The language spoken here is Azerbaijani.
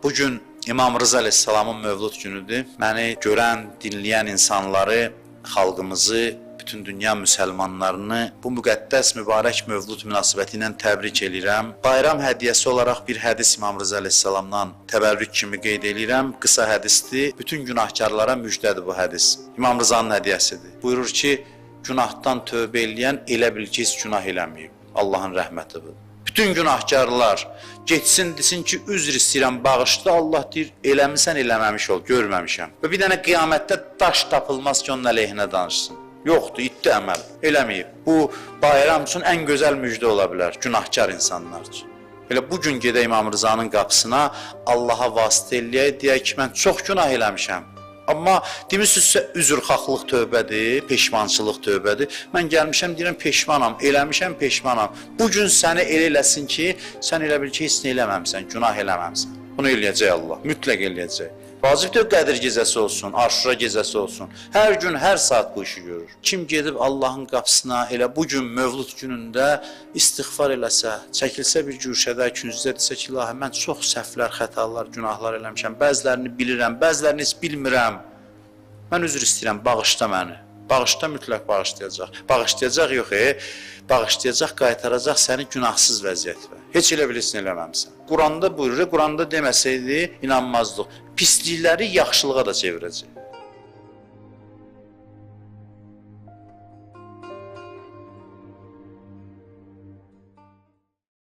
Bugün İmam Rıza Aleyhisselamın mövlud günüdür. Məni görən, dinləyən insanları, xalqımızı, bütün dünya müsəlmanlarını bu müqəddəs, mübarək mövlud münasibəti ilə təbrik edirəm. Bayram hədiyyəsi olaraq bir hədis İmam Rıza Aleyhisselamdan təbərrük kimi qeyd edirəm. Qısa hədisdir. Bütün günahkarlara müjdədir bu hədis. İmam Rızanın hədiyyəsidir. Buyurur ki, günahdan tövbə eləyən elə bil ki, heç günah eləməyib. Allahın rəhməti budur. Bütün günahkarlar geçsin desin ki, üzr istəyirəm, bağışla. Allah deyir, eləmisən, eləməmiş ol, görməmişəm. Və bir dənə qiyamətdə daş tapılmaz ki, onun əleyhinə danışsın. Yoxdur, itdi əməl, eləməyib. Bu, bayram üçün ən gözəl müjdə ola bilər, günahkar insanlar üçün. Belə bugün gedək İmam Rızanın qapısına, Allaha vasitə eləyək, deyək ki, mən çox günah eləmişəm. Amma demirsinizsə, üzrxahlıq tövbədir, peşmançılıq tövbədir. Mən gəlmişəm, deyirəm, peşmanam, eləmişəm, peşmanam. Bugün səni elə eləsin ki, sən elə bil ki, heç nə eləməmsən, günah eləməmsən. Bunu eləyəcək Allah, mütləq eləyəcək. Vacibdir Qədir gecəsi olsun, Aşura gecəsi olsun. Hər gün, hər saat bu işi görür. Kim gedib Allahın qapısına elə bugün mövlud günündə istiğfar eləsə, çəkilsə bir güşədə, küncdə desə ki, ilahi, mən çox səhvlər, xətalar, günahlar eləmişəm. Bəzilərini bilirəm, bəzilərini heç bilmirəm. Mən üzr istəyirəm, bağışla məni. Bağışla mütləq bağışlayacaq. Bağışlayacaq yox, bağışlayacaq, qaytaracaq səni günahsız vəziyyətə. Heç elə bilirsin, eləməmsən. Quranda buyurur, Quranda deməsəydi inanmazdıq. Pislikləri yaxşılığa da çevirəcək.